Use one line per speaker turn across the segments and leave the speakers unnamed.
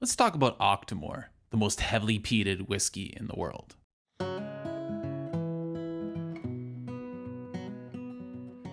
Let's talk about Octomore, the most heavily peated whiskey in the world.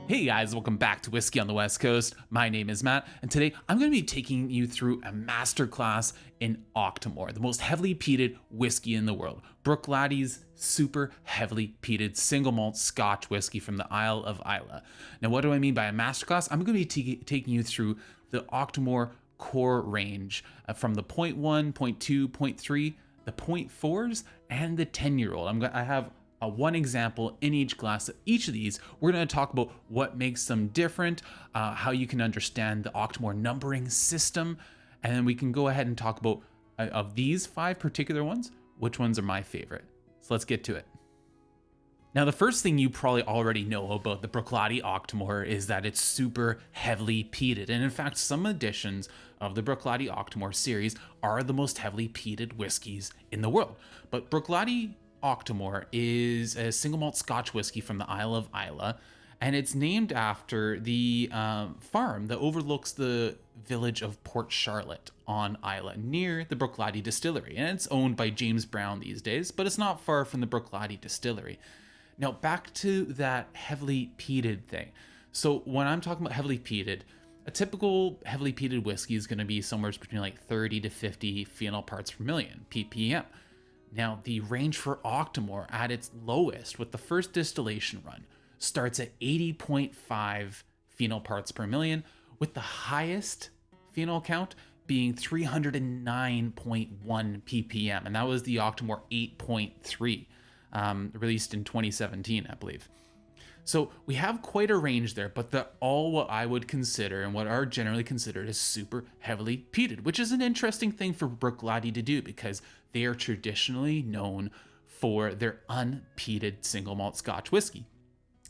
Hey guys, welcome back to Whiskey on the West Coast. My name is Matt, and today I'm going to be taking you through a masterclass in Octomore, the most heavily peated whiskey in the world. Bruichladdich super heavily peated single malt Scotch whiskey from the Isle of Islay. Now, what do I mean by a masterclass? I'm going to be taking you through the Octomore core range from the 0.1, 0.2, 0.3, the 0.4s, and the 10-year-old. I have one example in each glass of each of these. We're going to talk about what makes them different, how you can understand the Octomore numbering system, and then we can go ahead and talk about, of these 5 particular ones, which ones are my favorite. So let's get to it. Now, the first thing you probably already know about the Bruichladdich Octomore is that it's super heavily peated. And in fact, some editions of the Bruichladdich Octomore series are the most heavily peated whiskeys in the world. But Bruichladdich Octomore is a single malt Scotch whiskey from the Isle of Islay, and it's named after the farm that overlooks the village of Port Charlotte on Islay, near the Bruichladdich Distillery. And it's owned by James Brown these days, but it's not far from the Bruichladdich Distillery. Now, back to that heavily peated thing. So when I'm talking about heavily peated, a typical heavily peated whiskey is going to be somewhere between like 30 to 50 phenol parts per million, ppm. Now, the range for Octomore at its lowest with the first distillation run starts at 80.5 phenol parts per million, with the highest phenol count being 309.1 ppm, and that was the Octomore 8.3, released in 2017, I believe. So we have quite a range there, but they're all what I would consider and what are generally considered as super heavily peated, which is an interesting thing for Bruichladdich to do because they are traditionally known for their unpeated single malt Scotch whiskey.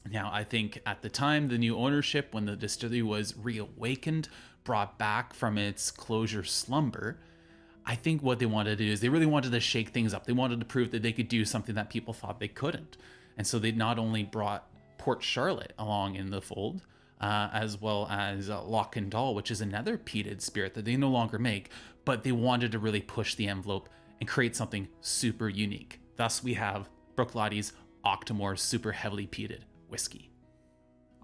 Now, I think at the time, the new ownership, when the distillery was reawakened, brought back from its closure slumber, I think what they wanted to do is they really wanted to shake things up. They wanted to prove that they could do something that people thought they couldn't. And so they not only brought Port Charlotte along in the fold, as well as Loch and Dal, which is another peated spirit that they no longer make, but they wanted to really push the envelope and create something super unique. Thus, we have Bruichladdich Octomore super heavily peated whiskey.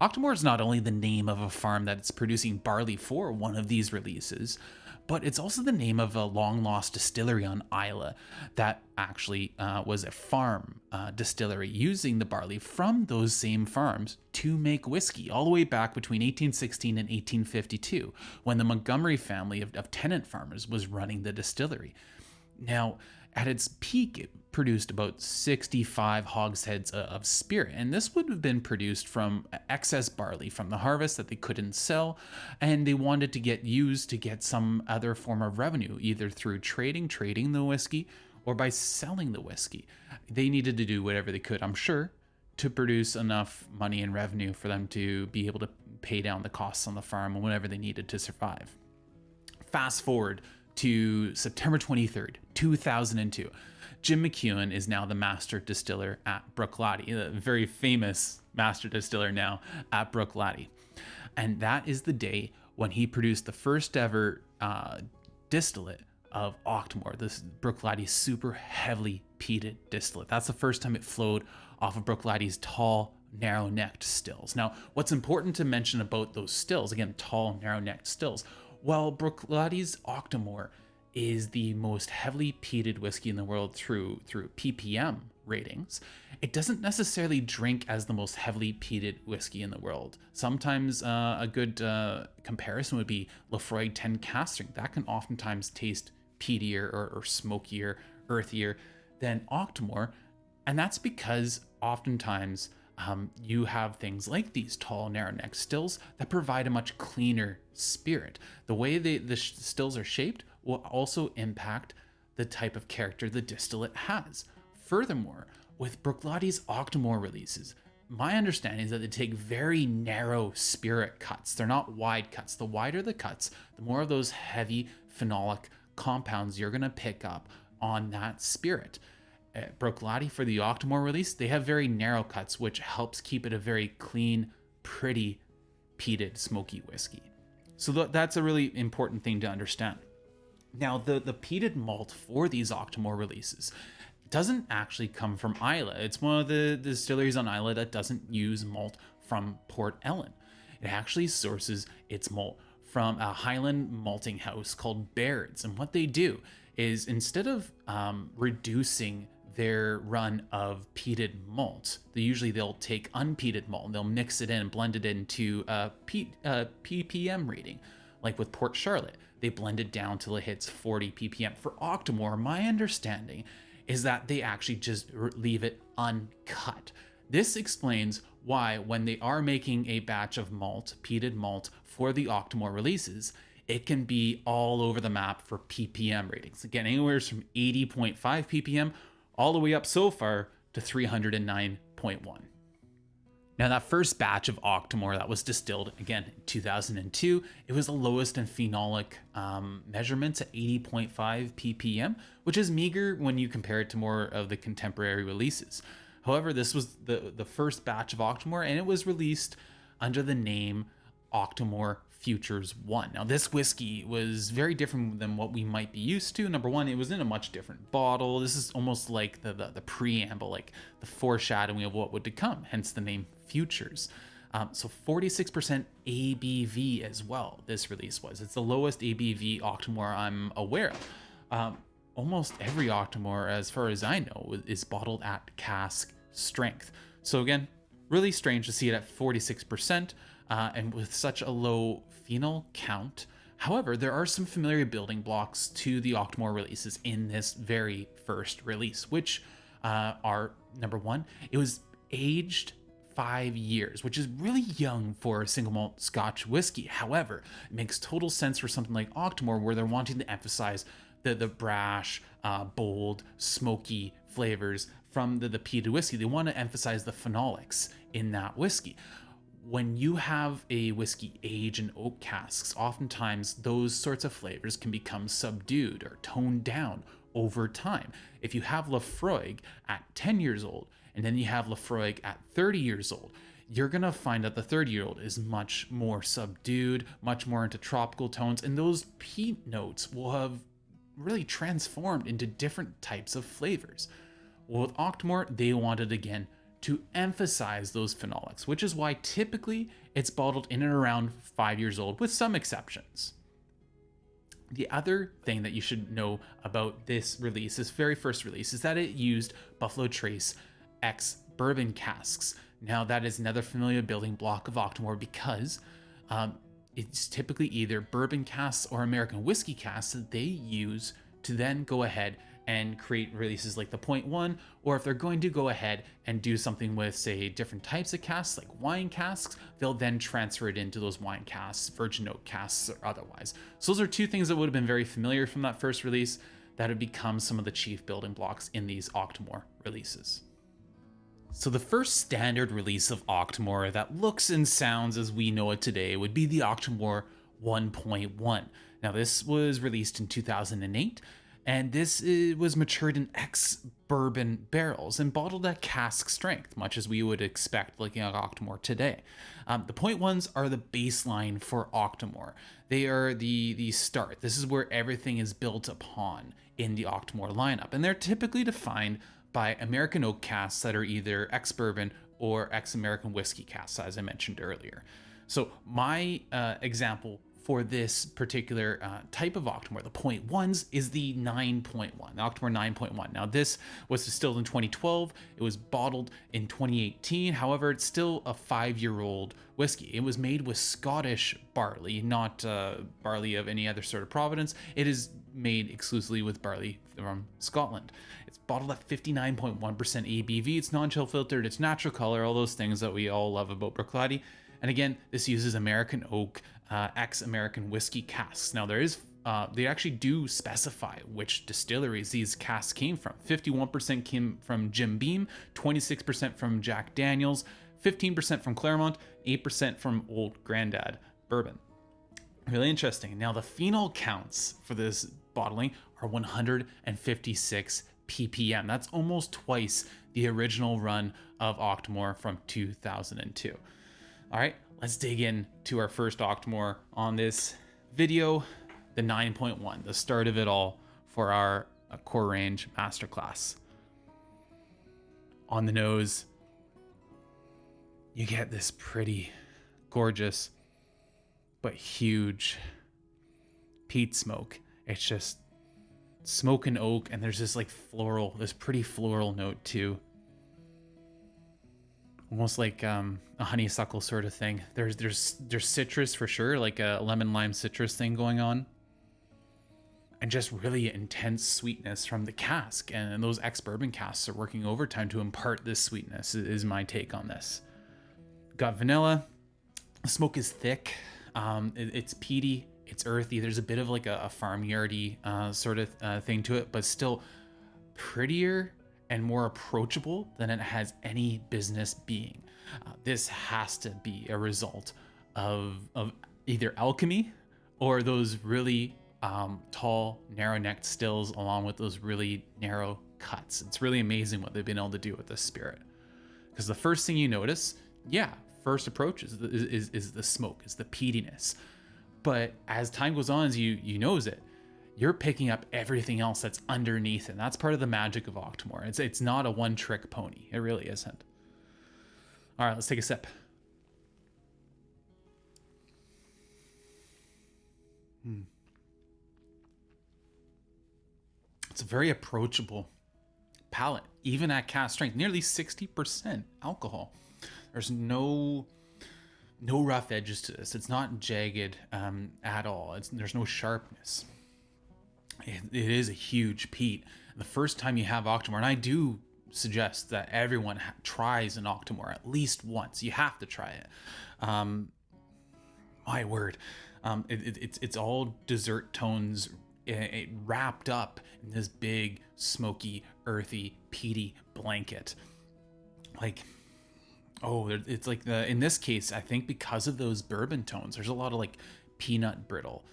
Octomore is not only the name of a farm that it's producing barley for one of these releases, but it's also the name of a long-lost distillery on Islay that actually was a farm distillery using the barley from those same farms to make whiskey all the way back between 1816 and 1852, when the Montgomery family of tenant farmers was running the distillery. Now, at its peak, it produced about 65 hogsheads of spirit, and this would have been produced from excess barley from the harvest that they couldn't sell, and they wanted to get used to get some other form of revenue, either through trading the whiskey, or by selling the whiskey. They needed to do whatever they could, I'm sure, to produce enough money and revenue for them to be able to pay down the costs on the farm and whatever they needed to survive. Fast forward to September 23rd, 2002. Jim McEwen is now the master distiller at Bruichladdich, a very famous master distiller now at Bruichladdich. And that is the day when he produced the first ever distillate of Octomore, this Bruichladdich super heavily peated distillate. That's the first time it flowed off of Bruichladdich tall, narrow-necked stills. Now, what's important to mention about those stills, again, tall, narrow-necked stills, while Bruichladdich Octomore is the most heavily peated whiskey in the world through ppm ratings, it doesn't necessarily drink as the most heavily peated whiskey in the world. Sometimes a good comparison would be Laphroaig Tencastering. That can oftentimes taste peatier or smokier, earthier than Octomore, and that's because oftentimes you have things like these tall, narrow-necked stills that provide a much cleaner spirit. The way the stills are shaped will also impact the type of character the distillate has. Furthermore, with Bruichladdich Octomore releases, my understanding is that they take very narrow spirit cuts. They're not wide cuts. The wider the cuts, the more of those heavy phenolic compounds you're going to pick up on that spirit. Bruichladdich, for the Octomore release, they have very narrow cuts, which helps keep it a very clean, pretty, peated, smoky whiskey. So that's a really important thing to understand. Now, the peated malt for these Octomore releases doesn't actually come from Islay. It's one of the distilleries on Islay that doesn't use malt from Port Ellen. It actually sources its malt from a Highland malting house called Baird's. And what they do is, instead of reducing their run of peated malt, they'll take unpeated malt and they'll mix it in and blend it into a ppm rating. Like with Port Charlotte, they blend it down till it hits 40 ppm. For Octomore, my understanding is that they actually just leave it uncut. This explains why, when they are making a batch of malt, peated malt, for the Octomore releases, it can be all over the map for ppm ratings. Again, anywhere from 80.5 ppm all the way up so far to 309.1. Now, that first batch of Octomore that was distilled, again, in 2002, it was the lowest in phenolic measurements at 80.5 ppm, which is meager when you compare it to more of the contemporary releases. However, this was the first batch of Octomore, and it was released under the name Octomore Futures 1. Now, this whiskey was very different than what we might be used to. Number one, it was in a much different bottle. This is almost like the preamble, like the foreshadowing of what would to come, hence the name Futures. So 46% ABV as well, this release was. It's the lowest ABV Octomore I'm aware of. Almost every Octomore, as far as I know, is bottled at cask strength. So again, really strange to see it at 46%. And with such a low phenol count. However, there are some familiar building blocks to the Octomore releases in this very first release, which are, number one, it was aged 5 years, which is really young for a single malt Scotch whiskey. However, it makes total sense for something like Octomore, where they're wanting to emphasize the brash, bold, smoky flavors from the peated whiskey. They want to emphasize the phenolics in that whiskey. When you have a whiskey aged in oak casks, oftentimes those sorts of flavors can become subdued or toned down over time. If you have Laphroaig at 10 years old, and then you have Laphroaig at 30 years old, you're going to find that the 30-year-old is much more subdued, much more into tropical tones, and those peat notes will have really transformed into different types of flavors. Well, with Octomore, they wanted, again, to emphasize those phenolics, which is why typically it's bottled in and around 5 years old, with some exceptions. The other thing that you should know about this release, this very first release, is that it used Buffalo Trace X bourbon casks. Now, that is another familiar building block of Octomore, because it's typically either bourbon casks or American whiskey casks that they use to then go ahead and create releases like the .1, or if they're going to go ahead and do something with, say, different types of casks like wine casks, they'll then transfer it into those wine casks, virgin oak casks, or otherwise. So those are two things that would have been very familiar from that first release that have become some of the chief building blocks in these Octomore releases. So the first standard release of Octomore that looks and sounds as we know it today would be the Octomore 1.1. Now, this was released in 2008, and this was matured in ex-bourbon barrels and bottled at cask strength, much as we would expect looking at Octomore today. The .1s are the baseline for Octomore. They are the start. This is where everything is built upon in the Octomore lineup, and they're typically defined by American oak casks that are either ex-bourbon or ex-American whiskey casks, as I mentioned earlier. So my example for this particular type of Octomore, the .1s, is the 9.1, the Octomore 9.1. Now, this was distilled in 2012. It was bottled in 2018. However, it's still a 5-year-old whiskey. It was made with Scottish barley, not barley of any other sort of provenance. It is made exclusively with barley from Scotland. It's bottled at 59.1% ABV. It's non-chill filtered. It's natural color, all those things that we all love about Bruichladdich. And again, this uses American oak, ex-American whiskey casks. Now, they actually do specify which distilleries these casks came from. 51% came from Jim Beam, 26% from Jack Daniels, 15% from Claremont, 8% from Old Grandad Bourbon. Really interesting. Now, the phenol counts for this bottling are 156 ppm. That's almost twice the original run of Octomore from 2002. All right, let's dig in to our first Octomore on this video. the 9.1, the start of it all for our core range Masterclass. On the nose, you get this pretty gorgeous but huge peat smoke. It's just smoke and oak, and there's this like floral, this pretty floral note too. Almost like a honeysuckle sort of thing. There's citrus for sure, like a lemon lime citrus thing going on. And just really intense sweetness from the cask. And those ex-bourbon casks are working overtime to impart this sweetness, is my take on this. Got vanilla. The smoke is thick. It's peaty. It's earthy. There's a bit of like a farmyardy sort of thing to it, but still prettier and more approachable than it has any business being. This has to be a result of either alchemy or those really tall, narrow-necked stills along with those really narrow cuts. It's really amazing what they've been able to do with this spirit. Because the first thing you notice, first approach is the smoke, is the peatiness. But as time goes on, as you nose it, you're picking up everything else that's underneath it. And that's part of the magic of Octomore. It's not a one-trick pony. It really isn't. All right, let's take a sip. It's a very approachable palate, even at cask strength, nearly 60% alcohol. There's no rough edges to this. It's not jagged at all. There's no sharpness. It is a huge peat. The first time you have Octomore, and I do suggest that everyone tries an Octomore at least once. You have to try it. My word, it's all dessert tones. It wrapped up in this big, smoky, earthy, peaty blanket. Like, it's like in this case, I think because of those bourbon tones, there's a lot of like peanut brittle.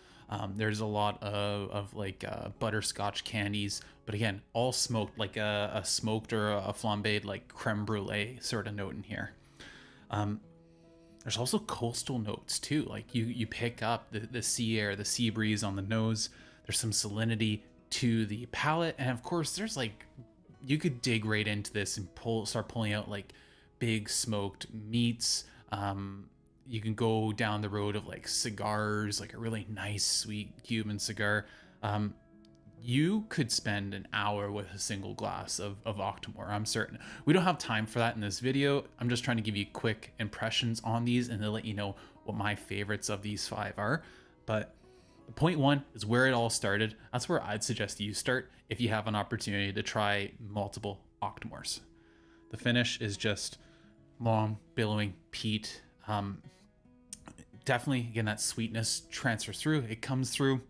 There's a lot of like butterscotch candies, but again, all smoked, like a smoked or a flambéed like creme brulee sort of note in here. There's also coastal notes too. Like you pick up the sea air, the sea breeze on the nose. There's some salinity to the palate, and of course, there's like, you could dig right into this and start pulling out like big smoked meats. You can go down the road of like cigars, like a really nice sweet Cuban cigar. You could spend an hour with a single glass of Octomore, I'm certain. We don't have time for that in this video. I'm just trying to give you quick impressions on these and to let you know what my favorites of these 5 are. But point 1 is where it all started. That's where I'd suggest you start if you have an opportunity to try multiple Octomores. The finish is just long, billowing peat. Definitely, again, that sweetness transfers through. It comes through.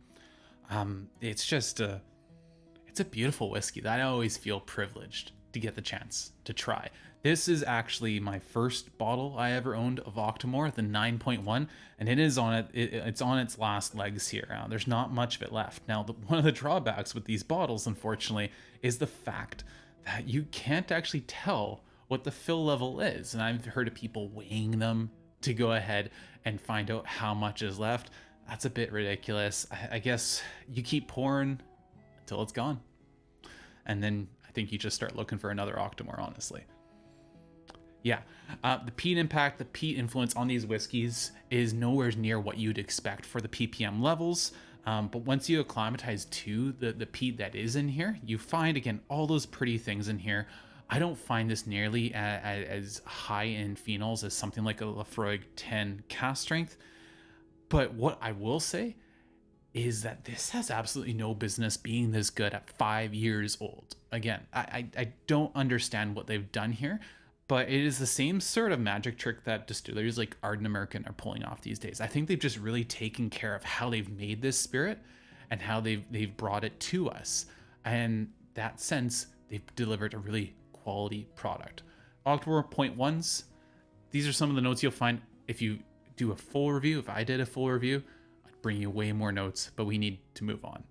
It's just it's a beautiful whiskey that I always feel privileged to get the chance to try. This is actually my first bottle I ever owned of Octomore, the 9.1, and it is on it's on its last legs here. There's not much of it left. Now, one of the drawbacks with these bottles, unfortunately, is the fact that you can't actually tell what the fill level is. And I've heard of people weighing them to go ahead and find out how much is left. That's a bit ridiculous. I guess you keep pouring until it's gone. And then I think you just start looking for another Octomore, honestly. Yeah, the peat impact, the peat influence on these whiskeys is nowhere near what you'd expect for the ppm levels. But once you acclimatize to the peat that is in here, you find, again, all those pretty things in here. I don't find this nearly as high in phenols as something like a Lafroig 10 cask strength. But what I will say is that this has absolutely no business being this good at 5 years old. Again, I don't understand what they've done here, but it is the same sort of magic trick that distilleries like Ardent American are pulling off these days. I think they've just really taken care of how they've made this spirit and how they've brought it to us. And that sense, they've delivered a really quality product. Octomore point ones, these are some of the notes you'll find if you do a full review. If I did a full review, I'd bring you way more notes, but we need to move on.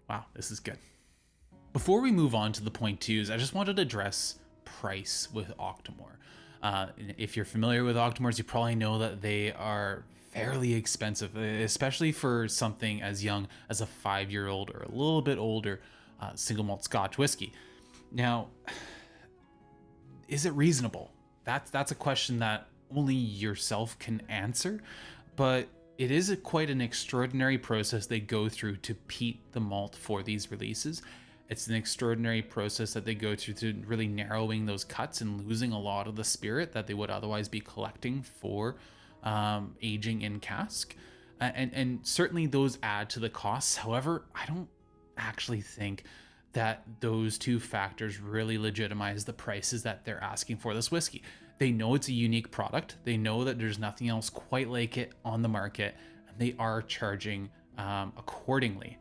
Wow, this is good. Before we move on to the point twos, I just wanted to address price with Octomore. If you're familiar with Octomores, you probably know that they are fairly expensive, especially for something as young as a 5-year-old or a little bit older single malt Scotch whiskey. Now, is it reasonable? That's a question that only yourself can answer, but it is quite an extraordinary process they go through to peat the malt for these releases. It's an extraordinary process that they go through to really narrowing those cuts and losing a lot of the spirit that they would otherwise be collecting for aging in cask. And certainly those add to the costs. However, I don't actually think that those two factors really legitimize the prices that they're asking for this whiskey. They know it's a unique product. They know that there's nothing else quite like it on the market, and they are charging accordingly.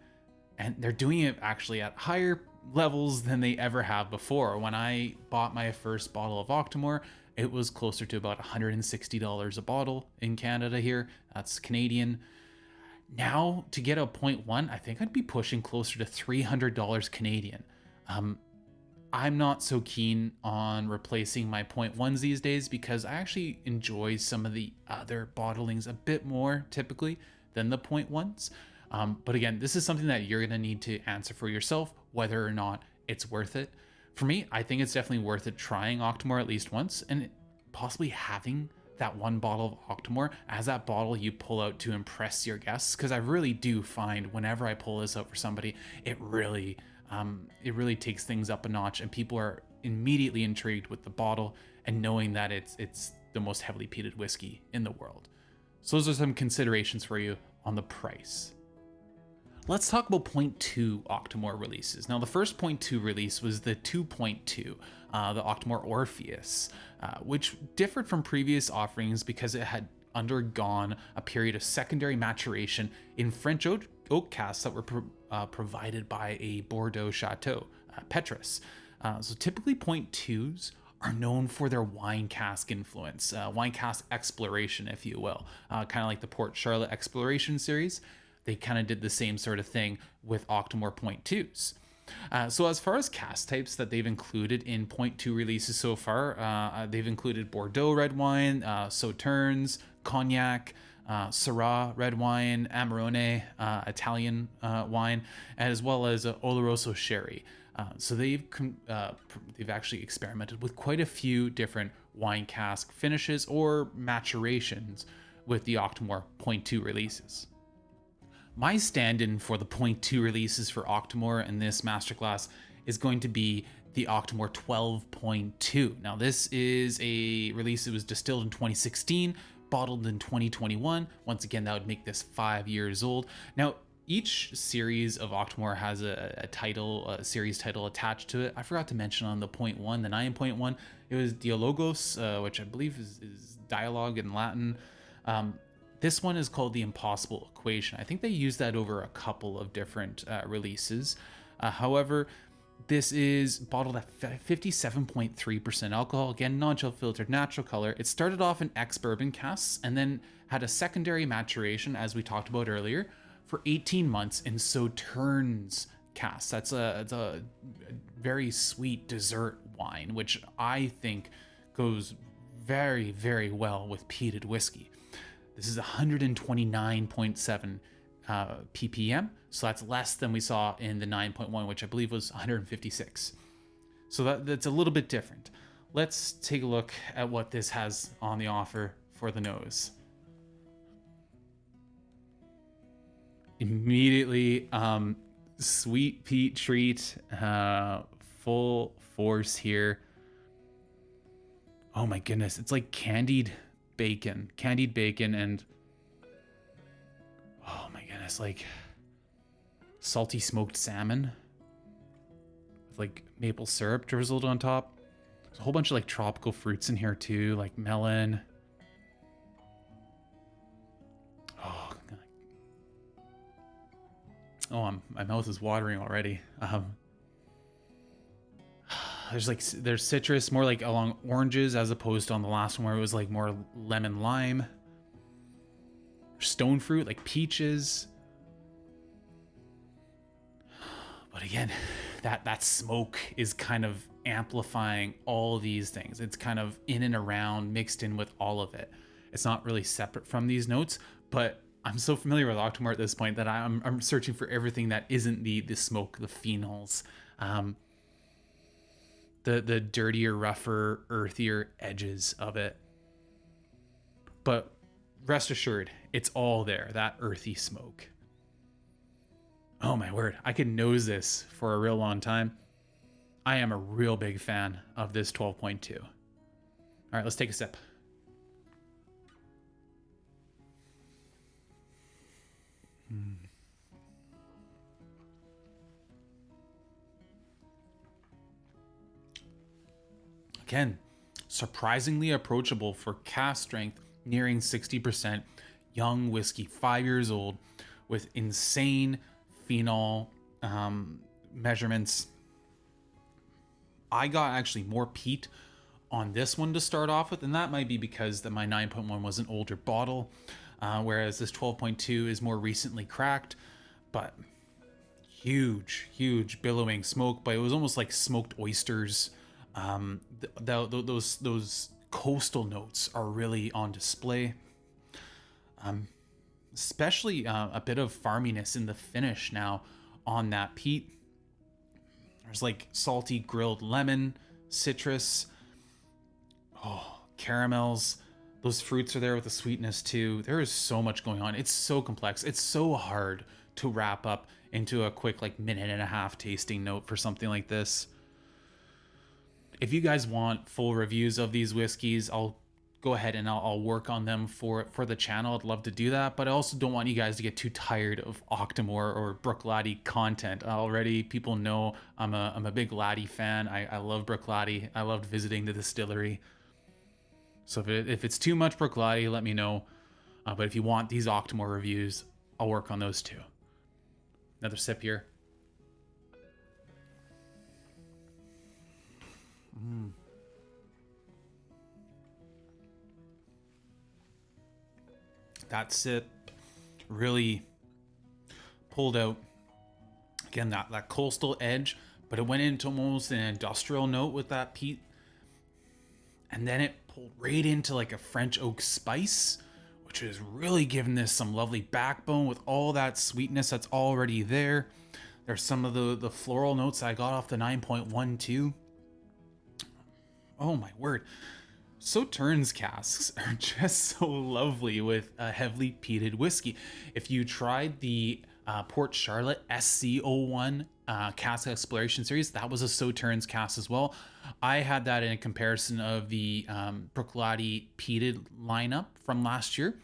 And they're doing it actually at higher levels than they ever have before. When I bought my first bottle of Octomore, it was closer to about $160 a bottle in Canada here. That's Canadian. Now, to get a 0.1, I think I'd be pushing closer to $300 Canadian. I'm not so keen on replacing my 0.1s these days because I actually enjoy some of the other bottlings a bit more typically than the 0.1s. But again, this is something that you're going to need to answer for yourself, whether or not it's worth it. For me, I think it's definitely worth it trying Octomore at least once and possibly having that one bottle of Octomore as that bottle you pull out to impress your guests. Because I really do find whenever I pull this out for somebody, it really takes things up a notch, and people are immediately intrigued with the bottle and knowing that it's the most heavily peated whiskey in the world. So those are some considerations for you on the price. Let's talk about 0.2 Octomore releases. Now, the first 0.2 release was the 2.2, the Octomore Orpheus, which differed from previous offerings because it had undergone a period of secondary maturation in French oak casks that were provided by a Bordeaux chateau, Petrus. So typically 0.2s are known for their wine cask influence, wine cask exploration, if you will, kind of like the Port Charlotte Exploration series. They kind of did the same sort of thing with Octomore 0.2s. So as far as cask types that they've included in 0.2 releases so far, they've included Bordeaux red wine, Sauternes, Cognac, Syrah red wine, Amarone Italian wine, as well as Oloroso sherry. So they've actually experimented with quite a few different wine cask finishes or maturations with the Octomore 0.2 releases. My stand-in for the 0.2 releases for Octomore in this masterclass is going to be the Octomore 12.2. Now, this is a release that was distilled in 2016, bottled in 2021. Once again, that would make this 5 years old. Now, each series of Octomore has a series title attached to it. I forgot to mention on the 0.1, the 9.1, it was Dialogos, which I believe is dialogue in Latin. This one is called The Impossible Equation. I think they used that over a couple of different releases. However, this is bottled at 57.3% alcohol. Again, non-chill filtered, natural color. It started off in ex-bourbon casks and then had a secondary maturation, as we talked about earlier, for 18 months in Sauternes casks. That's a very sweet dessert wine, which I think goes very, very well with peated whiskey. This is 129.7 ppm, so that's less than we saw in the 9.1, which I believe was 156. So that's a little bit different. Let's take a look at what this has on the offer for the nose. Immediately, sweet peat treat, full force here. Oh my goodness, it's like candied bacon, and oh my goodness, like salty smoked salmon with like maple syrup drizzled on top. There's a whole bunch of like tropical fruits in here too, like melon. Oh God. My mouth is watering already. There's citrus, more like along oranges, as opposed to on the last one where it was like more lemon lime. Stone fruit, like peaches. But again, that smoke is kind of amplifying all these things. It's kind of in and around, mixed in with all of it. It's not really separate from these notes, but I'm so familiar with Octomore at this point that I'm searching for everything that isn't the smoke, the phenols, the dirtier, rougher, earthier edges of it. But rest assured, it's all there, that earthy smoke. Oh my word, I could nose this for a real long time. I am a real big fan of this 12.2. All right, let's take a sip. Again, surprisingly approachable for cask strength, nearing 60%, young whiskey, 5 years old, with insane phenol measurements. I got actually more peat on this one to start off with, and that might be because my 9.1 was an older bottle, whereas this 12.2 is more recently cracked, but huge billowing smoke, but it was almost like smoked oysters. Those coastal notes are really on display. Especially a bit of farminess in the finish now on that peat. There's like salty grilled lemon, citrus, caramels. Those fruits are there with the sweetness too. There is so much going on. It's so complex. It's so hard to wrap up into a quick like minute and a half tasting note for something like this. If you guys want full reviews of these whiskeys, I'll go ahead and I'll work on them for the channel. I'd love to do that, but I also don't want you guys to get too tired of Octomore or Bruichladdich content. Already people know I'm a big laddie fan. I love Bruichladdich. I loved visiting the distillery. So if it's too much Bruichladdich, let me know. But if you want these Octomore reviews, I'll work on those too. Another sip here. That sip really pulled out, again, that coastal edge, but it went into almost an industrial note with that peat. And then it pulled right into like a French oak spice, which is really giving this some lovely backbone with all that sweetness that's already there. There's some of the floral notes I got off the 9.12. Oh my word. Sauternes casks are just so lovely with a heavily peated whiskey. If you tried the Port Charlotte SC01 cask exploration series, that was a Sauternes cask as well. I had that in a comparison of the Bruichladdich peated lineup from last year.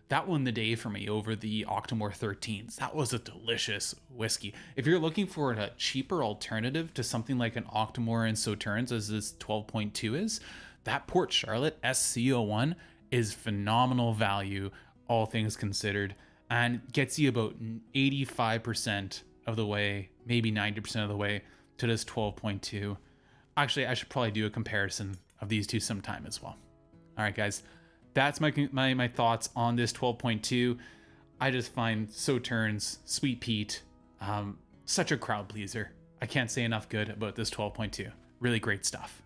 That won the day for me over the Octomore 13s. That was a delicious whiskey. If you're looking for a cheaper alternative to something like an Octomore and Sauternes as this 12.2 is, that Port Charlotte SC01 is phenomenal value, all things considered, and gets you about 85% of the way, maybe 90% of the way to this 12.2. Actually, I should probably do a comparison of these two sometime as well. All right, guys. That's my thoughts on this 12.2. I just find Sauternes, Sweet Peat, such a crowd pleaser. I can't say enough good about this 12.2. Really great stuff.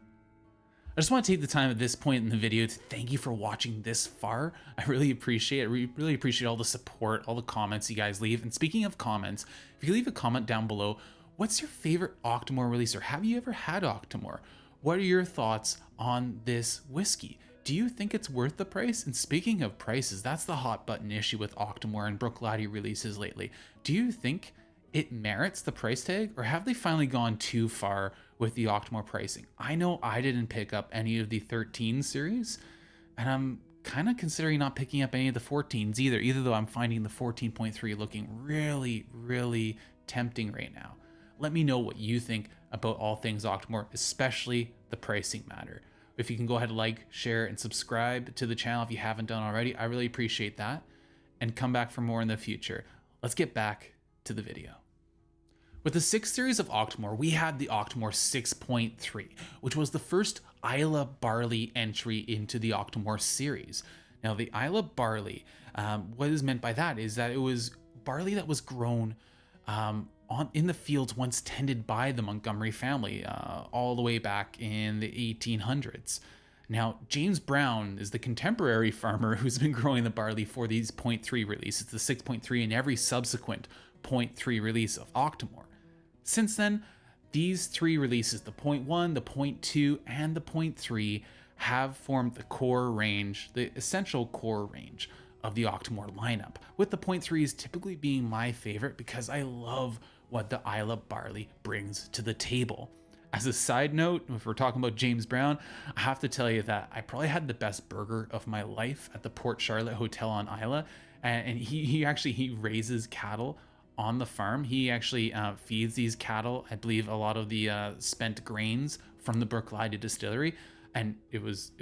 I just want to take the time at this point in the video to thank you for watching this far. I really appreciate it. Really appreciate all the support, all the comments you guys leave. And speaking of comments, if you leave a comment down below, what's your favorite Octomore release, or have you ever had Octomore? What are your thoughts on this whiskey? Do you think it's worth the price? And speaking of prices, that's the hot button issue with Octomore and Bruichladdich releases lately. Do you think it merits the price tag, or have they finally gone too far with the Octomore pricing? I know I didn't pick up any of the 13 series, and I'm kind of considering not picking up any of the 14s either though I'm finding the 14.3 looking really tempting right now. Let me know what you think about all things Octomore, especially the pricing matter. If you can go ahead and like, share, and subscribe to the channel if you haven't done already, I really appreciate that. And come back for more in the future. Let's get back to the video. With the 6th series of Octomore, we had the Octomore 6.3, which was the first Islay barley entry into the Octomore series. Now, the Islay barley, what is meant by that is that it was barley that was grown in the fields once tended by the Montgomery family all the way back in the 1800s. Now, James Brown is the contemporary farmer who's been growing the barley for these 0.3 releases, the 6.3 and every subsequent 0.3 release of Octomore. Since then, these three releases, the 0.1, the 0.2, and the 0.3, have formed the core range, the essential core range of the Octomore lineup, with the 0.3s typically being my favorite because I love what the Islay barley brings to the table. As a side note, if we're talking about James Brown, I have to tell you that I probably had the best burger of my life at the Port Charlotte Hotel on Islay, and he raises cattle on the farm. He actually feeds these cattle, I believe, a lot of the spent grains from the Bruichladdich distillery, and it was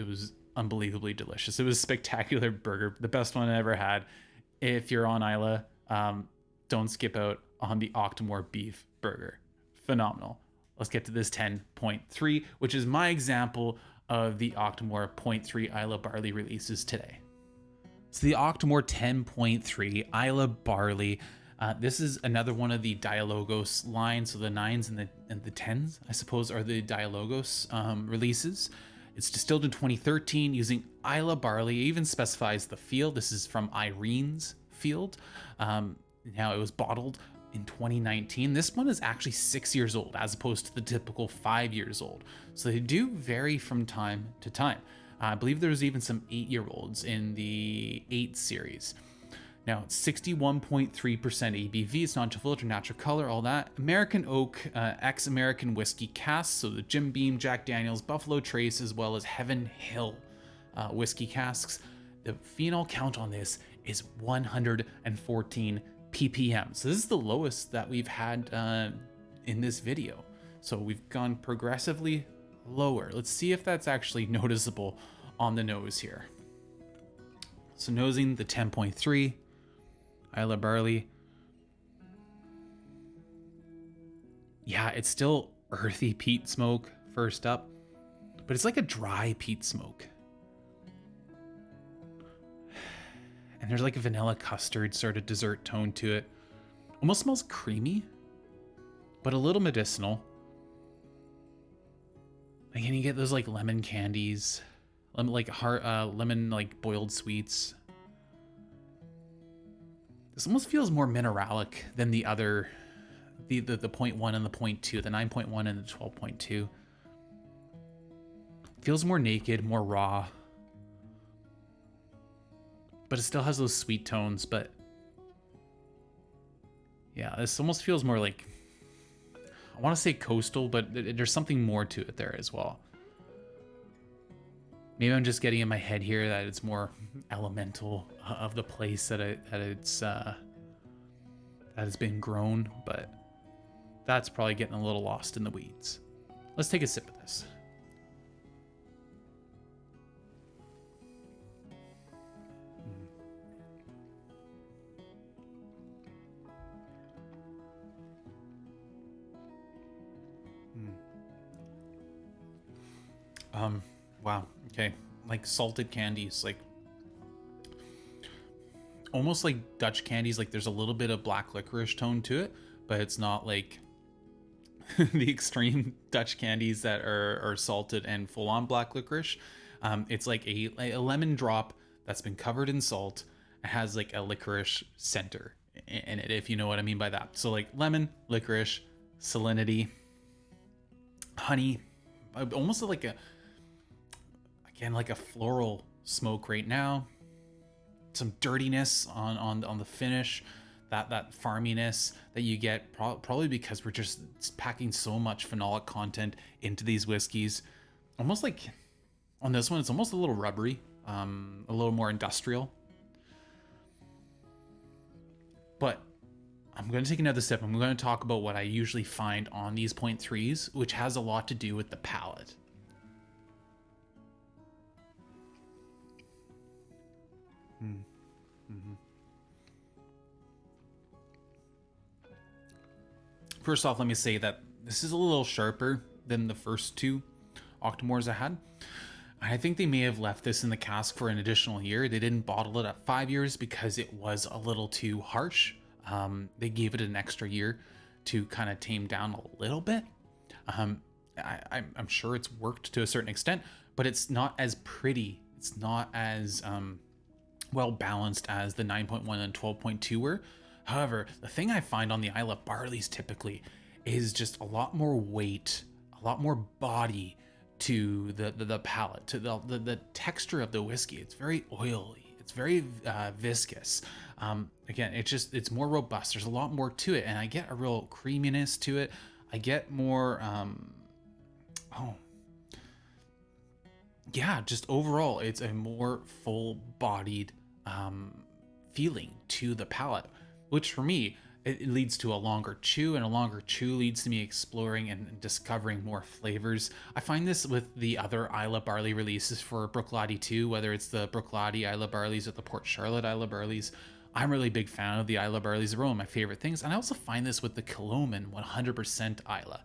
unbelievably delicious. It was a spectacular burger, the best one I ever had. If you're on Islay, don't skip out on the Octomore beef burger. Phenomenal. Let's get to this 10.3, which is my example of the Octomore 0.3 Islay barley releases today. So the Octomore 10.3 Islay barley, this is another one of the Dialogos lines. So the 9s and the 10s, I suppose, are the Dialogos releases. It's distilled in 2013 using Islay barley. It even specifies the field. This is from Irene's field. Now it was bottled in 2019. This one is actually 6 years old as opposed to the typical 5 years old. So they do vary from time to time. I believe there's even some 8-year-olds in the 8 series. Now it's 61.3% ABV. It's non-filtered, natural color, all that. American oak, ex-American whiskey casks. So the Jim Beam, Jack Daniels, Buffalo Trace, as well as Heaven Hill whiskey casks. The phenol count on this is 114 ppm. So this is the lowest that we've had in this video. So we've gone progressively lower. Let's see if that's actually noticeable on the nose here. So nosing the 10.3 Islay barley. Yeah, it's still earthy peat smoke first up, but it's like a dry peat smoke. And there's like a vanilla custard sort of dessert tone to it. Almost smells creamy, but a little medicinal. Like, and you get those like lemon candies, lemon like boiled sweets. This almost feels more mineralic than the other, the 0.1 and the 0.2, the 9.1 and the 12.2. Feels more naked, more raw. But it still has those sweet tones, but yeah, this almost feels more like, I want to say coastal, but there's something more to it there as well. Maybe I'm just getting in my head here that it's more elemental of the place that it's been grown, but that's probably getting a little lost in the weeds. Let's take a sip of this. Wow. Okay. Like salted candies, like almost like Dutch candies. Like there's a little bit of black licorice tone to it, but it's not like the extreme Dutch candies that are salted and full on black licorice. It's like a lemon drop that's been covered in salt. It has like a licorice center in it, if you know what I mean by that. So like lemon, licorice, salinity, honey, almost like a floral smoke right now. Some dirtiness on the finish, that farminess that you get probably because we're just packing so much phenolic content into these whiskeys. Almost like on this one, it's almost a little rubbery, a little more industrial. But I'm going to take another sip. I'm going to talk about what I usually find on these 0.3s, which has a lot to do with the palate. First off, let me say that this is a little sharper than the first two Octomores I had. I think they may have left this in the cask for an additional year. They didn't bottle it at 5 years because it was a little too harsh. They gave it an extra year to kind of tame down a little bit. I'm sure it's worked to a certain extent, but it's not as pretty. It's not as well balanced as the 9.1 and 12.2 were. However, the thing I find on the Islay barleys typically is just a lot more weight, a lot more body to the palate, to the texture of the whiskey. It's very oily. It's very viscous. Again, it's more robust. There's a lot more to it, and I get a real creaminess to it. I get more, just overall, it's a more full-bodied feeling to the palate, which for me, it leads to a longer chew, and a longer chew leads to me exploring and discovering more flavors. I find this with the other Islay barley releases for Bruichladdich II, whether it's the Bruichladdich Islay barleys or the Port Charlotte Islay barleys. I'm really a big fan of the Islay barleys. They're one of my favorite things. And I also find this with the Kilchoman 100% Islay.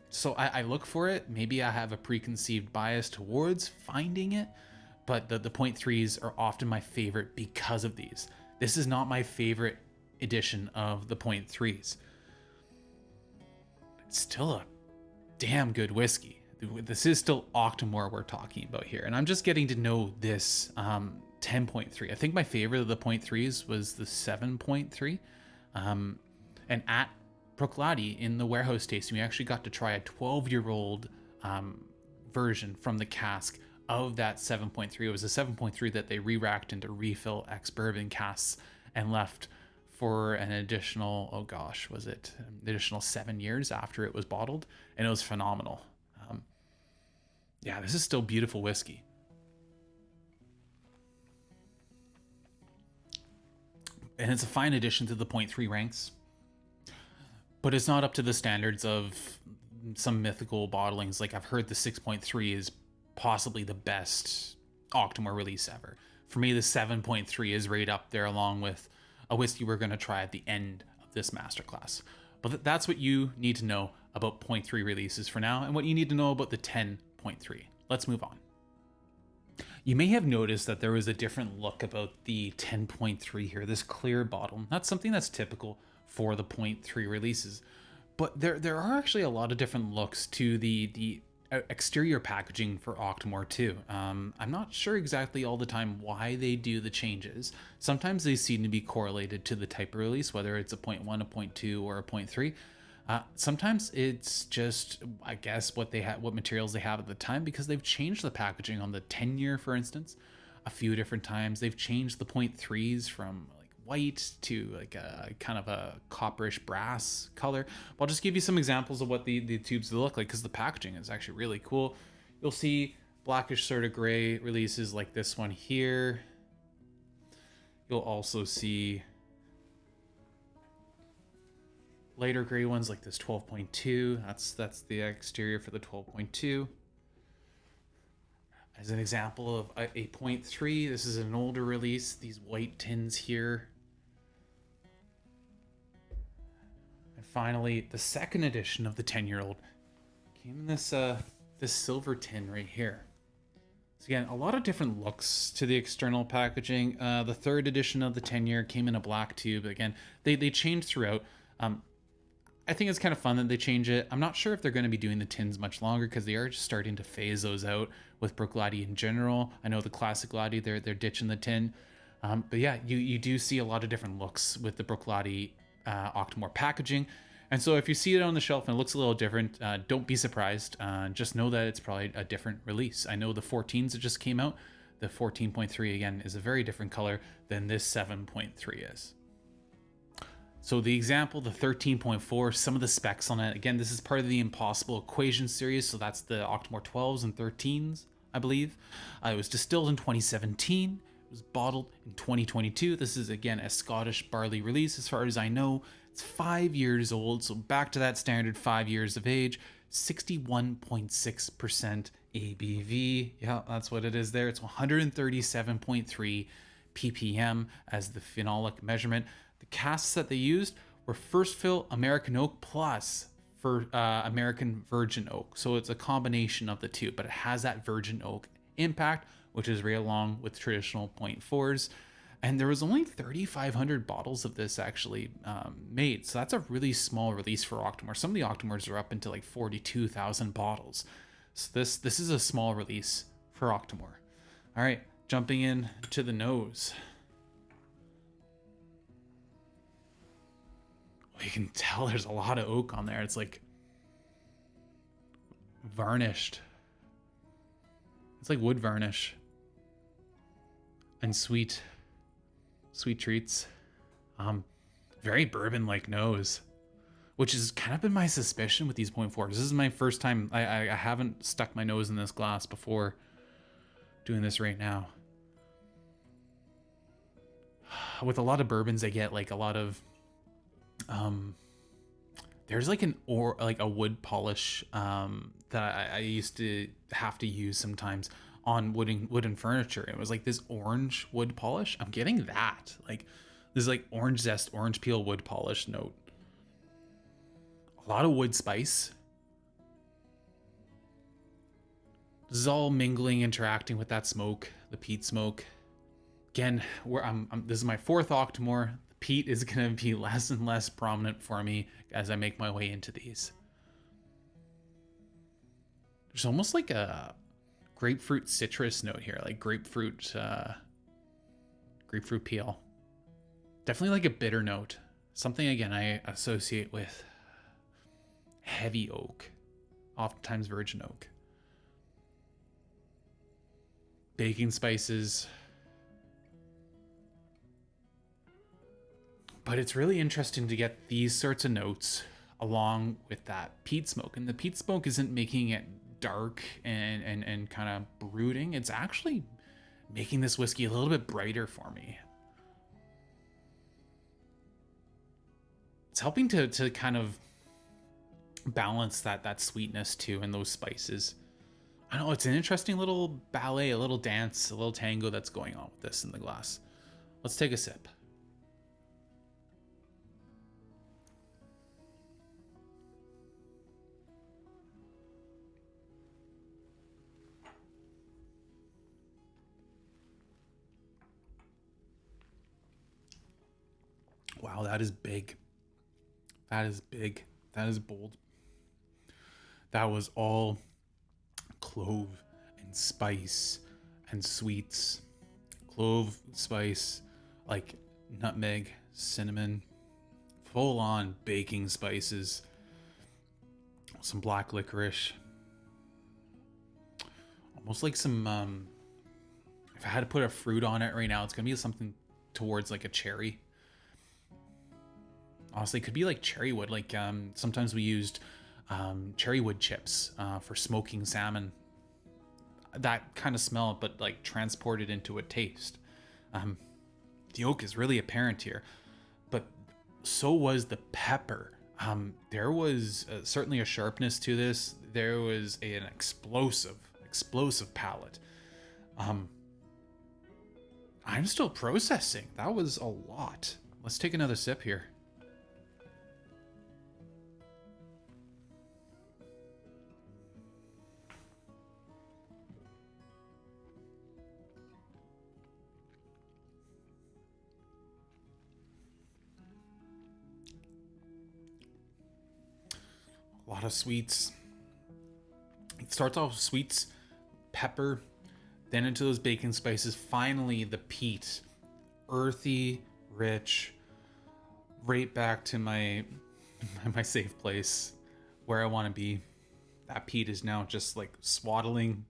So I look for it. Maybe I have a preconceived bias towards finding it, but the 0.3s are often my favorite because of these. This is not my favorite edition of the 0.3s. It's still a damn good whiskey. This is still Octomore we're talking about here, and I'm just getting to know this 10.3. I think my favorite of the 0.3s was the 7.3, and at Bruichladdich in the warehouse tasting, we actually got to try a 12-year-old version from the cask of that 7.3. It was a 7.3 that they re-racked into refill ex-bourbon casks and left for an additional, additional 7 years after it was bottled, and it was phenomenal. This is still beautiful whiskey. And it's a fine addition to the 0.3 ranks, but it's not up to the standards of some mythical bottlings. Like, I've heard the 6.3 is possibly the best Octomore release ever. For me, the 7.3 is right up there along with a whiskey we're going to try at the end of this masterclass. But that's what you need to know about 0.3 releases for now, and what you need to know about the 10.3. Let's move on. You may have noticed that there was a different look about the 10.3 here, this clear bottle. That's something that's typical for the 0.3 releases, but there are actually a lot of different looks to the exterior packaging for Octomore too. I'm not sure exactly all the time why they do the changes. Sometimes they seem to be correlated to the type of release, whether it's a 0.1, a 0.2, or a 0.3. Sometimes it's just, I guess, what materials they have at the time, because they've changed the packaging on the 10-year, for instance, a few different times. They've changed the 0.3s from like white to like a kind of a copperish brass color. But I'll just give you some examples of what the tubes look like, because the packaging is actually really cool. You'll see blackish sort of gray releases like this one here. You'll also see lighter gray ones like this 12.2. That's the exterior for the 12.2. As an example of a 0.3, this is an older release. These white tins here. And finally, the second edition of the 10-year-old came in this silver tin right here. So again, a lot of different looks to the external packaging. The third edition of the 10-year came in a black tube. Again, they changed throughout. I think it's kind of fun that they change it. I'm not sure if they're going to be doing the tins much longer, because they are just starting to phase those out with Bruichladdich in general. I know the classic Laddie, they're ditching the tin. But yeah, you do see a lot of different looks with the Bruichladdich Octomore packaging. And so if you see it on the shelf and it looks a little different, don't be surprised. Just know that it's probably a different release. I know the 14s that just came out, the 14.3 again is a very different color than this 7.3 is. So the example, the 13.4, some of the specs on it, again, this is part of the Impossible Equation series, so that's the Octomore 12s and 13s, I believe. It was distilled in 2017, it was bottled in 2022. This is, again, a Scottish barley release, as far as I know. It's 5 years old, so back to that standard 5 years of age, 61.6% ABV. Yeah, that's what it is there. It's 137.3 ppm as the phenolic measurement. The casks that they used were first fill American oak plus for American virgin oak. So it's a combination of the two, but it has that virgin oak impact, which is right along with traditional 0.4s. And there was only 3,500 bottles of this actually made. So that's a really small release for Octomore. Some of the Octomores are up into like 42,000 bottles. So this is a small release for Octomore. All right, jumping in to the nose. Well, you can tell there's a lot of oak on there. It's like varnished. It's like wood varnish. And sweet treats. Very bourbon-like nose, which has kind of been my suspicion with these 0.4s. This is my first time. I haven't stuck my nose in this glass before doing this right now. With a lot of bourbons, I get like a lot of there's like a wood polish that I used to have to use sometimes on wooden furniture. It was like this orange wood polish. I'm getting that. Like this like orange zest, orange peel wood polish note. A lot of wood spice. This is all mingling, interacting with that smoke, the peat smoke. Again, this is my 4th Octomore. The peat is gonna be less and less prominent for me as I make my way into these. There's almost like a grapefruit citrus note here, like grapefruit peel. Definitely like a bitter note. Something, again, I associate with heavy oak, oftentimes virgin oak. Baking spices. But it's really interesting to get these sorts of notes along with that peat smoke. And the peat smoke isn't making it dark and kind of brooding. It's actually making this whiskey a little bit brighter for me. It's helping to kind of balance that sweetness too, and those spices. I know it's an interesting little ballet, a little dance, a little tango that's going on with this in the glass. Let's take a sip. Wow, that is big. That is big. That is bold. That was all clove and spice and sweets. Clove, spice, like nutmeg, cinnamon, full on baking spices, some black licorice. Almost like some, if I had to put a fruit on it right now, it's gonna be something towards like a cherry. Honestly, it could be like cherry wood. Like sometimes we used cherry wood chips for smoking salmon. That kind of smell, but like transported into a taste. The oak is really apparent here, but so was the pepper. There was certainly a sharpness to this. There was an explosive palate. I'm still processing. That was a lot. Let's take another sip here. A lot of sweets. It starts off with sweets, pepper, then into those baking spices. Finally, the peat, earthy, rich, right back to my safe place where I want to be. That peat is now just like swaddling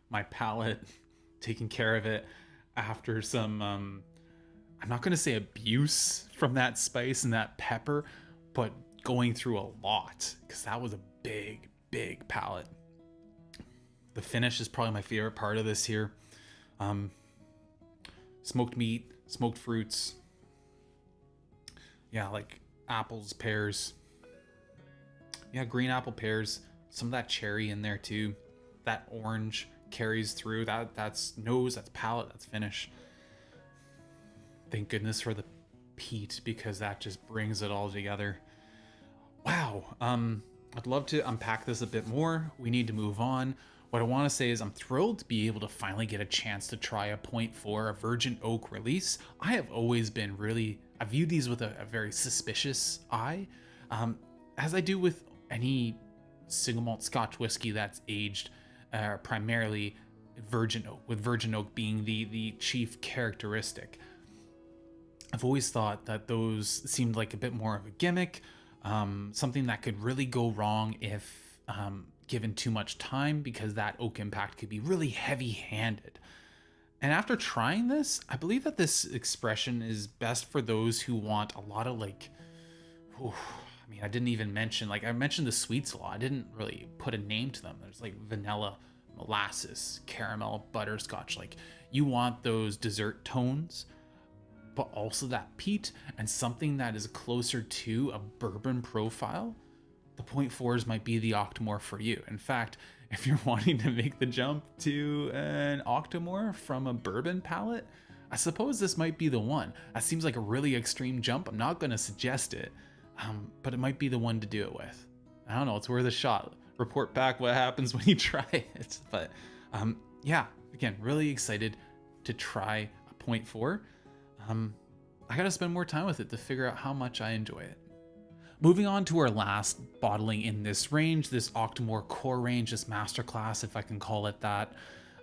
my palate, taking care of it after some, I'm not going to say abuse from that spice and that pepper, but going through a lot, because that was a big palate. The finish is probably my favorite part of this here. Smoked meat, smoked fruits. Yeah, like apples, pears. Yeah, green apple, pears. Some of that cherry in there too. That orange carries through. That's nose, that's palate, that's finish. Thank goodness for the peat, because that just brings it all together. Wow. I'd love to unpack this a bit more. We need to move on. what I want to say is I'm thrilled to be able to finally get a chance to try a point 4, a virgin oak release. I have always been really, I view these with a very suspicious eye, as I do with any single malt Scotch whiskey that's aged primarily virgin oak, with virgin oak being the chief characteristic. I've always thought that those seemed like a bit more of a gimmick, something that could really go wrong if given too much time, because that oak impact could be really heavy-handed. And after trying this, I believe that this expression is best for those who want a lot of like, I mean, I didn't even mention, like I mentioned the sweets a lot. I didn't really put a name to them. There's like vanilla, molasses, caramel, butterscotch. Like you want those dessert tones, but also that peat and something that is closer to a bourbon profile. The 0.4s might be the Octomore for you. In fact, if you're wanting to make the jump to an Octomore from a bourbon palate, I suppose this might be the one. That seems like a really extreme jump. I'm not going to suggest it, but it might be the one to do it with. I don't know. It's worth a shot. Report back what happens when you try it. But yeah, again, really excited to try a 0.4. I got to spend more time with it to figure out how much I enjoy it. Moving on to our last bottling in this range, this Octomore core range, this Masterclass, if I can call it that.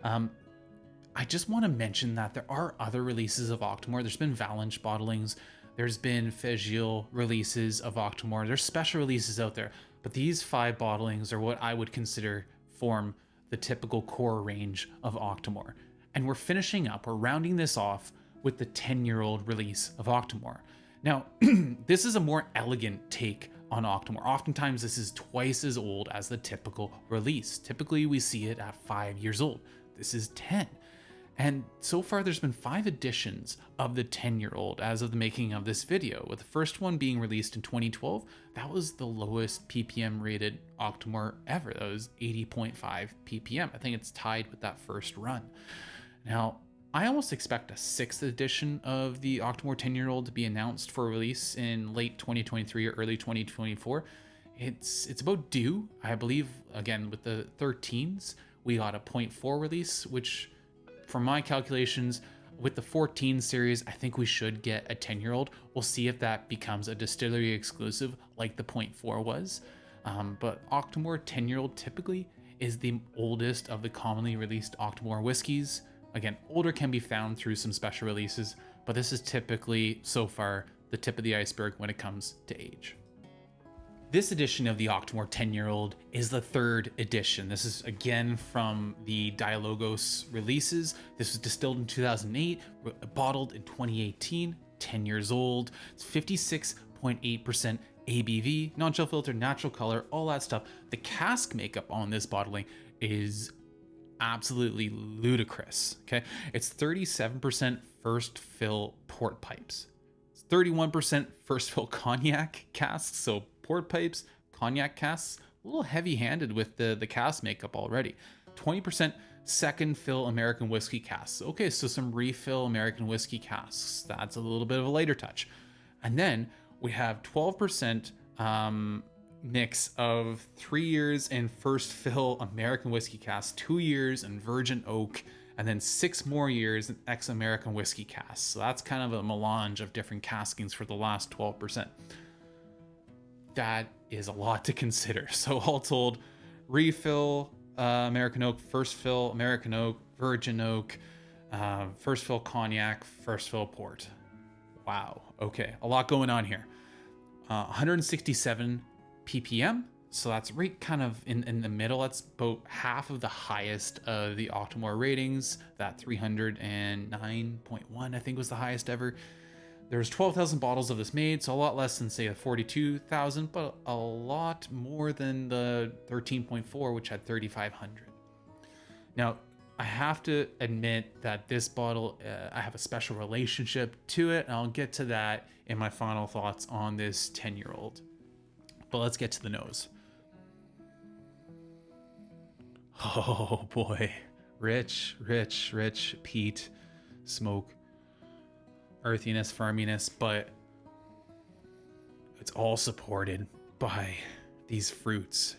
I just want to mention that there are other releases of Octomore. There's been Valanche bottlings. There's been Fegil releases of Octomore. There's special releases out there. But these 5 bottlings are what I would consider form the typical core range of Octomore. And we're finishing up, we're rounding this off with the 10-year-old release of Octomore. Now, this is a more elegant take on Octomore. Oftentimes, this is twice as old as the typical release. Typically, we see it at 5 years old. This is 10. And so far, there's been 5 editions of the 10-year-old as of the making of this video, with the first one being released in 2012. That was the lowest ppm rated Octomore ever. That was 80.5 ppm. I think it's tied with that first run. Now, I almost expect a 6th edition of the Octomore 10-year-old to be announced for release in late 2023 or early 2024. It's about due. I believe, again, with the 13s, we got a 0.4 release, which, from my calculations, with the 14 series, I think we should get a 10-year-old. We'll see if that becomes a distillery exclusive like the 0.4 was. But Octomore 10-year-old typically is the oldest of the commonly released Octomore whiskeys. Again, older can be found through some special releases, but this is typically, so far, the tip of the iceberg when it comes to age. This edition of the Octomore 10-year-old is the 3rd edition. This is again from the Dialogos releases. This was distilled in 2008, bottled in 2018, 10 years old. It's 56.8% ABV, non-chill filter, natural color, all that stuff. The cask makeup on this bottling is absolutely ludicrous. Okay, it's 37% first fill port pipes, it's 31% first fill cognac casks, so port pipes, cognac casks, a little heavy-handed with the cask makeup already. 20% second fill American whiskey casks. Okay, so some refill American whiskey casks. That's a little bit of a lighter touch. And then we have 12% mix of 3 years in first fill American whiskey casks, 2 years in virgin oak, and then 6 more years in ex-American whiskey casks. So that's kind of a melange of different caskings for the last 12%. That is a lot to consider. So all told, refill American oak, first fill American oak, virgin oak, first fill cognac, first fill port. Wow. Okay, a lot going on here. 167 ppm, so that's right kind of in the middle. That's about half of the highest of the Octomore ratings. That 309.1 I think was the highest ever. There's 12,000 bottles of this made, so a lot less than say a 42,000, but a lot more than the 13.4, which had 3,500. Now, I have to admit that this bottle, I have a special relationship to it, and I'll get to that in my final thoughts on this 10-year-old. But let's get to the nose. Oh boy. Rich peat, smoke, earthiness, firminess, but it's all supported by these fruits.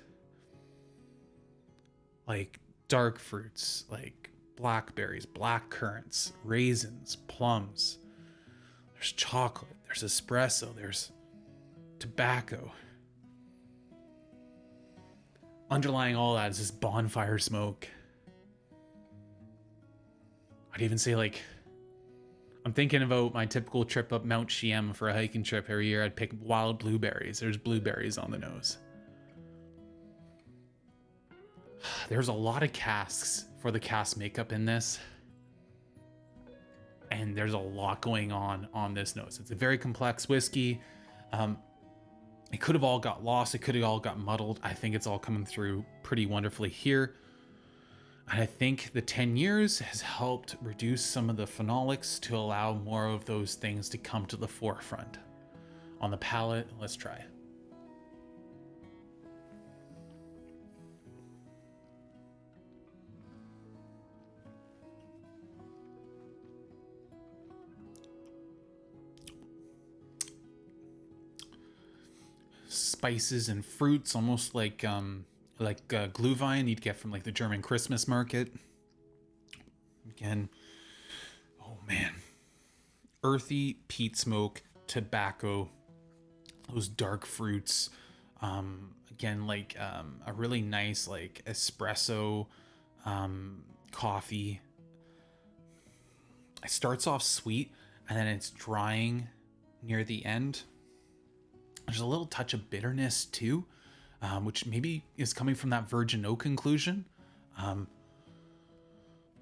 Like dark fruits like blackberries, black currants, raisins, plums. There's chocolate, there's espresso, there's tobacco. Underlying all that is this bonfire smoke. I'd even say, like, I'm thinking about my typical trip up Mount Chiem for a hiking trip every year. I'd pick wild blueberries. There's blueberries on the nose. There's a lot of casks for the cask makeup in this. And there's a lot going on this nose. It's a very complex whiskey. It could have all got lost. It could have all got muddled. I think it's all coming through pretty wonderfully here. And I think the 10 years has helped reduce some of the phenolics to allow more of those things to come to the forefront. On the palate, let's try. Spices and fruits, almost like glühwein you'd get from like the German Christmas market. Again, oh man, earthy peat smoke, tobacco, those dark fruits. Again, like a really nice like espresso, coffee. It starts off sweet and then it's drying near the end. There's a little touch of bitterness too, which maybe is coming from that virgin oak inclusion.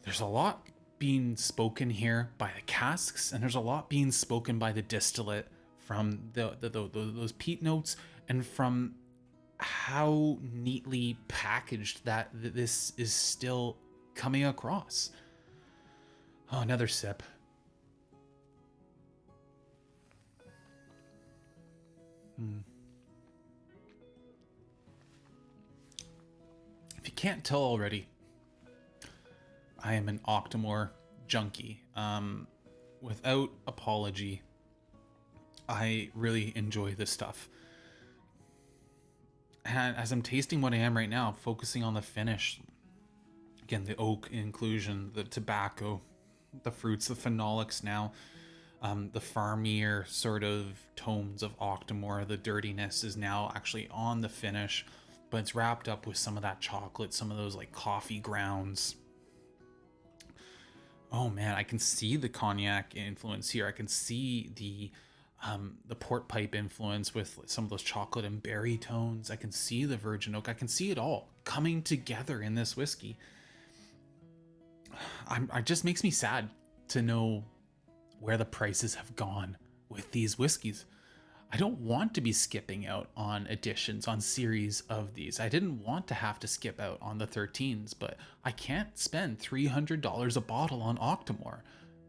There's a lot being spoken here by the casks, and there's a lot being spoken by the distillate from those peat notes, and from how neatly packaged that this is still coming across. Oh, another sip. If you can't tell already, I am an Octomore junkie. Without apology, I really enjoy this stuff. And as I'm tasting what I am right now, focusing on the finish, again, the oak inclusion, the tobacco, the fruits, the phenolics now, the farmier sort of tones of Octomore, the dirtiness is now actually on the finish, but it's wrapped up with some of that chocolate, some of those like coffee grounds. Oh man, I can see the cognac influence here. I can see the port pipe influence with some of those chocolate and berry tones. I can see the virgin oak. I can see it all coming together in this whiskey. It just makes me sad to know where the prices have gone with these whiskeys. I don't want to be skipping out on editions, on series of these. I didn't want to have to skip out on the 13s, but I can't spend $300 a bottle on Octomore.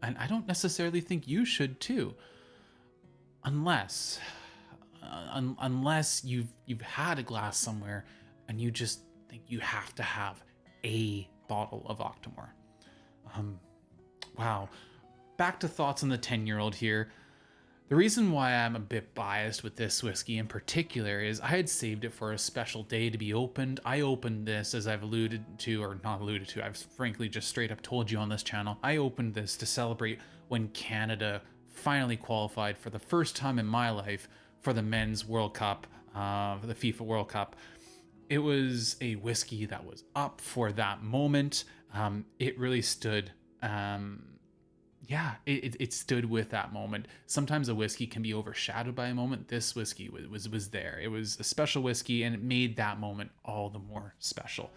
And I don't necessarily think you should too. Unless you've had a glass somewhere and you just think you have to have a bottle of Octomore. Wow. Back to thoughts on the 10-year-old here. The reason why I'm a bit biased with this whiskey in particular is I had saved it for a special day to be opened. I opened this, as I've alluded to, or not alluded to, I've frankly just straight up told you on this channel. I opened this to celebrate when Canada finally qualified for the first time in my life for the Men's World Cup, the FIFA World Cup. It was a whiskey that was up for that moment. It really stood... it stood with that moment. Sometimes a whiskey can be overshadowed by a moment. This whiskey was there. It was a special whiskey, and it made that moment all the more special.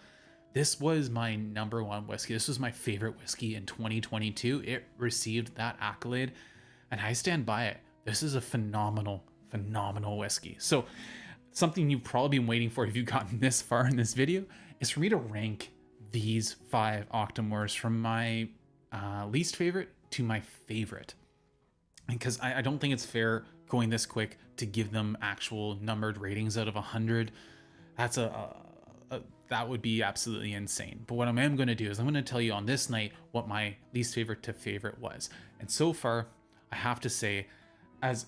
This was my number one whiskey. This was my favorite whiskey in 2022. It received that accolade, and I stand by it. This is a phenomenal whiskey. So something you've probably been waiting for if you've gotten this far in this video is for me to rank these 5 Octomores from my least favorite to my favorite, because I don't think it's fair going this quick to give them actual numbered ratings out of 100. That's that would be absolutely insane. But what I am going to do is I'm going to tell you on this night what my least favorite to favorite was. And so far, I have to say, as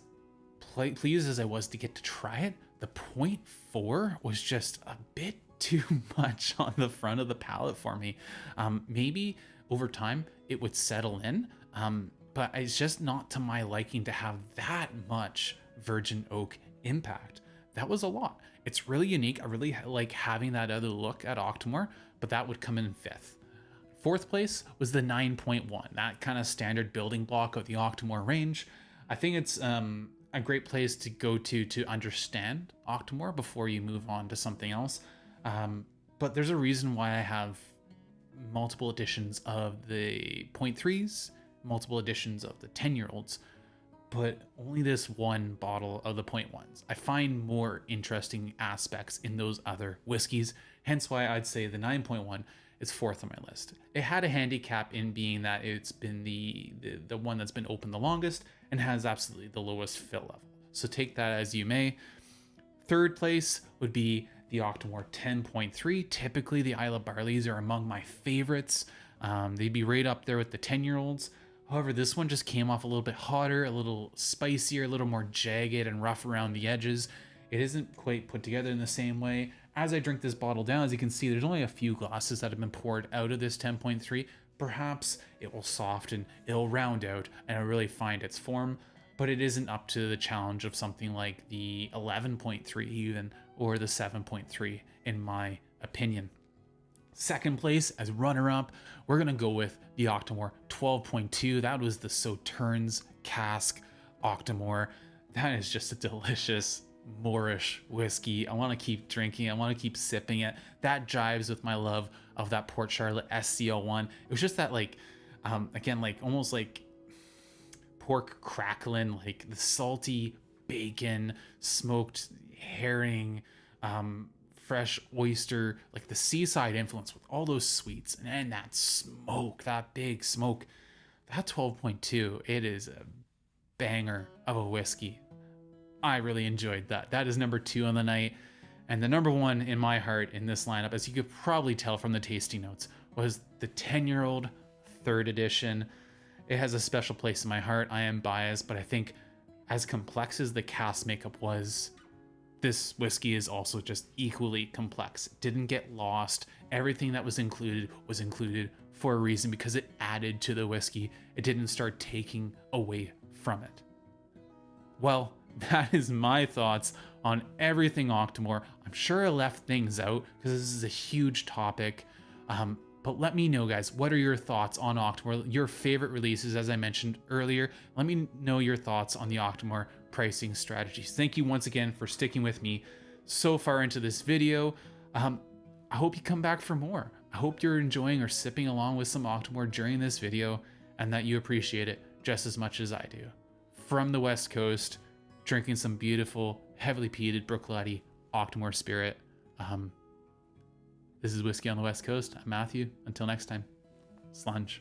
pleased as I was to get to try it, the 0.4 was just a bit too much on the front of the palate for me. Maybe over time it would settle in, but it's just not to my liking to have that much virgin oak impact. That was a lot. It's really unique. I really like having that other look at Octomore, but that would come in fifth. Fourth place was the 9.1, that kind of standard building block of the Octomore range. I think it's a great place to go to understand Octomore before you move on to something else. But there's a reason why I have multiple editions of the 0.3s, multiple editions of the 10-year-olds, but only this one bottle of the 0.1s. I find more interesting aspects in those other whiskeys, hence why I'd say the 9.1 is fourth on my list. It had a handicap in being that it's been the one that's been open the longest and has absolutely the lowest fill level. So take that as you may. Third place would be the Octomore 10.3. Typically the Islay barleys are among my favorites. They'd be right up there with the 10-year-olds. However, this one just came off a little bit hotter, a little spicier, a little more jagged and rough around the edges. It isn't quite put together in the same way. As I drink this bottle down, as you can see, there's only a few glasses that have been poured out of this 10.3. Perhaps it will soften, it'll round out, and I'll really find its form, but it isn't up to the challenge of something like the 11.3 even, or the 7.3 in my opinion. Second place as runner-up, we're gonna go with the Octomore 12.2. That was the Sauternes cask Octomore. That is just a delicious Moorish whiskey. I want to keep drinking. I want to keep sipping it. That jives with my love of that Port Charlotte SCL1. It was just that again, almost like pork crackling, like the salty bacon, smoked herring, fresh oyster, like the seaside influence with all those sweets and that smoke, that big smoke. That 12.2, it is a banger of a whiskey. I really enjoyed that. That is number 2 on the night. And the number 1 in my heart in this lineup, as you could probably tell from the tasting notes, was the 10-year-old 3rd edition. It has a special place in my heart. I am biased, but I think as complex as the cask makeup was, this whiskey is also just equally complex. It didn't get lost. Everything that was included for a reason, because it added to the whiskey. It didn't start taking away from it. Well, that is my thoughts on everything Octomore. I'm sure I left things out because this is a huge topic. But let me know, guys, what are your thoughts on Octomore? Your favorite releases, as I mentioned earlier. Let me know your thoughts on the Octomore pricing strategies. Thank you once again for sticking with me so far into this video. I hope you come back for more. I hope you're enjoying or sipping along with some Octomore during this video and that you appreciate it just as much as I do. From the West Coast, drinking some beautiful, heavily peated Bruichladdich Octomore spirit. This is Whiskey on the West Coast. I'm Matthew. Until next time, slàinte.